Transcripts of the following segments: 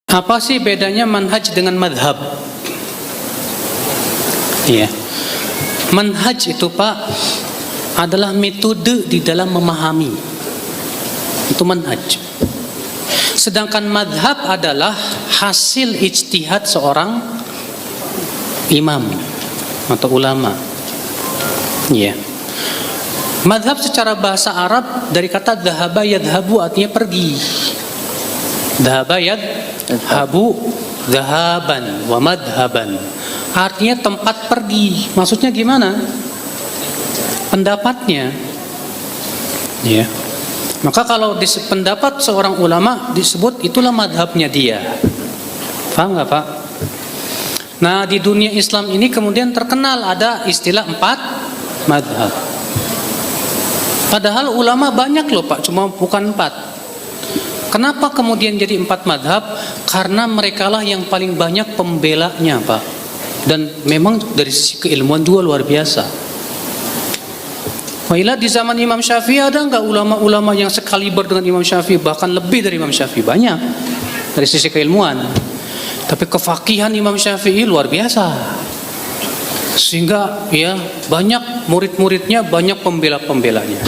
Apa sih bedanya manhaj dengan madhab? Ya, manhaj itu Pak adalah metode di dalam memahami. Itu manhaj. Sedangkan madhab adalah hasil ijtihad seorang imam atau ulama. Ya. Madhab secara bahasa Arab dari kata dhahaba yadhabu artinya pergi. Dhahaba yadhabu dhahaban wa madhaban. Artinya tempat pergi. Maksudnya gimana? Pendapatnya. Ya. Maka kalau pendapat seorang ulama disebut itulah madhabnya dia. Paham nggak Pak? Nah di dunia Islam ini kemudian terkenal ada istilah 4 madhab. Padahal ulama banyak loh Pak, cuma bukan 4. Kenapa kemudian jadi 4 madhab? Karena merekalah yang paling banyak pembelanya Pak. Dan memang dari sisi keilmuan juga luar biasa. Wailah di zaman Imam Syafi'i ada nggak ulama-ulama yang sekaliber dengan Imam Syafi'i, bahkan lebih dari Imam Syafi'i? Banyak dari sisi keilmuan. Tapi kefakihan Imam Syafi'i luar biasa. Sehingga ya banyak murid-muridnya, banyak pembela-pembelanya.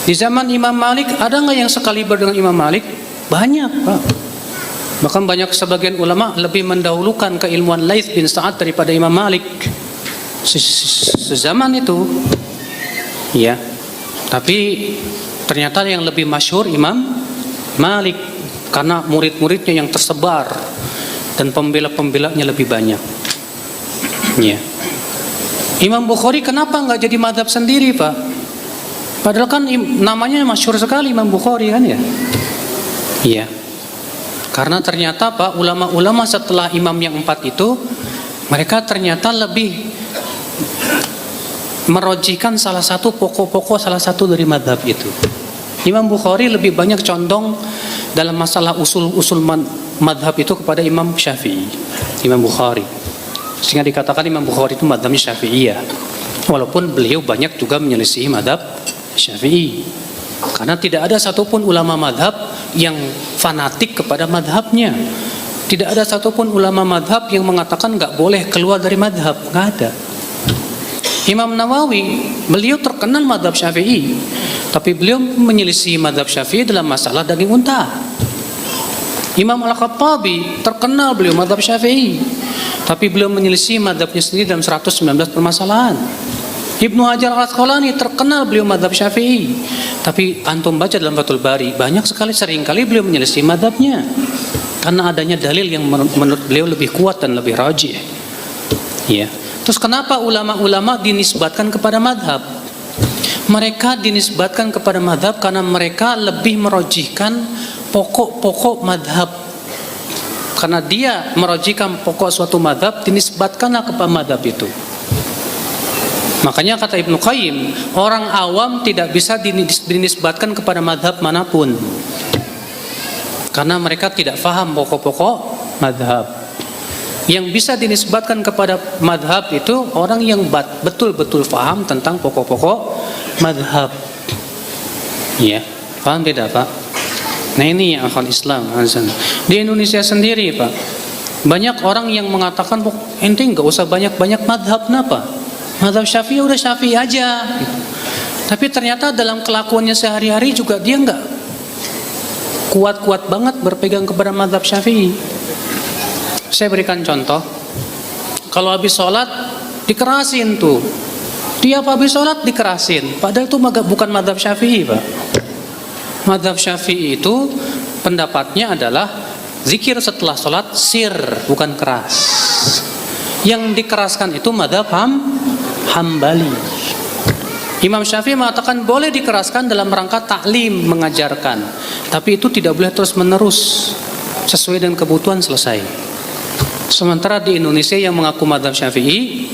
Di zaman Imam Malik ada nggak yang sekaliber dengan Imam Malik? Banyak Pak. Bahkan banyak sebagian ulama lebih mendahulukan keilmuan Laits bin Sa'ad daripada Imam Malik sezaman itu. Ya, tapi ternyata yang lebih masyhur Imam Malik karena murid-muridnya yang tersebar dan pembela-pembelanya lebih banyak. Ya. Imam Bukhari kenapa nggak jadi madhab sendiri Pak? Padahal kan namanya masyhur sekali Imam Bukhari kan ya. Iya. Karena ternyata Pak ulama-ulama setelah imam yang 4 itu mereka ternyata lebih merojihkan salah satu pokok-pokok salah satu dari madhab itu. Imam Bukhari lebih banyak condong dalam masalah usul-usul madhab itu kepada Imam Syafi'i, Imam Bukhari. Sehingga dikatakan Imam Bukhari itu madhabnya Syafi'iyah. Walaupun beliau banyak juga menyelisihi madhab Syafi'i. Karena tidak ada satupun ulama madhab yang fanatik kepada madhabnya. Tidak ada satupun ulama madhab yang mengatakan nggak boleh keluar dari madhab. Nggak ada. Imam Nawawi, beliau terkenal madhab Syafi'i, tapi beliau menyelisih madhab Syafi'i dalam masalah daging unta. Imam Al-Khattabi, terkenal beliau madhab Syafi'i, tapi beliau menyelisih madhabnya sendiri dalam 119 permasalahan. Ibnu Hajar Al-Asqalani, terkenal beliau madhab Syafi'i, tapi antum baca dalam Fathul Bari, banyak sekali, seringkali beliau menyelisih madhabnya, karena adanya dalil yang menurut beliau lebih kuat dan lebih rajih. Ya. Terus kenapa ulama-ulama dinisbatkan kepada madhab? Mereka dinisbatkan kepada madhab karena mereka lebih merojihkan pokok-pokok madhab. Karena dia merojihkan pokok suatu madhab, dinisbatkanlah kepada madhab itu. Makanya kata Ibnu Qayyim, orang awam tidak bisa dinisbatkan kepada madhab manapun, karena mereka tidak faham pokok-pokok madhab. Yang bisa dinisbatkan kepada madhab itu orang yang betul-betul faham tentang pokok-pokok madhab. Ya, paham tidak Pak? Nah ini yang akal Islam. Di Indonesia sendiri Pak, banyak orang yang mengatakan ente nggak usah banyak-banyak madhab. Kenapa? Madhab Syafi'i udah Syafi'i aja. Tapi ternyata dalam kelakuannya sehari-hari juga dia nggak kuat-kuat banget berpegang kepada madhab Syafi'i. Saya berikan contoh. Kalau habis sholat dikerasin tuh. Tiap habis sholat dikerasin. Padahal itu bukan madhab Syafi'i Pak. Madhab Syafi'i itu pendapatnya adalah zikir setelah sholat sir, bukan keras. Yang dikeraskan itu madhab Hambali. Imam Syafi'i mengatakan boleh dikeraskan dalam rangka taklim, mengajarkan, tapi itu tidak boleh terus menerus, sesuai dengan kebutuhan selesai. Sementara di Indonesia yang mengaku madhab Syafi'i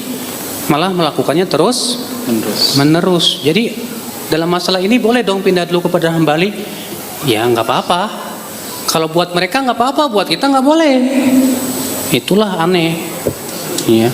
malah melakukannya terus menerus. Jadi dalam masalah ini boleh dong pindah dulu kepada Hambali? Ya nggak apa-apa. Kalau buat mereka nggak apa-apa, buat kita nggak boleh. Itulah aneh. Ya.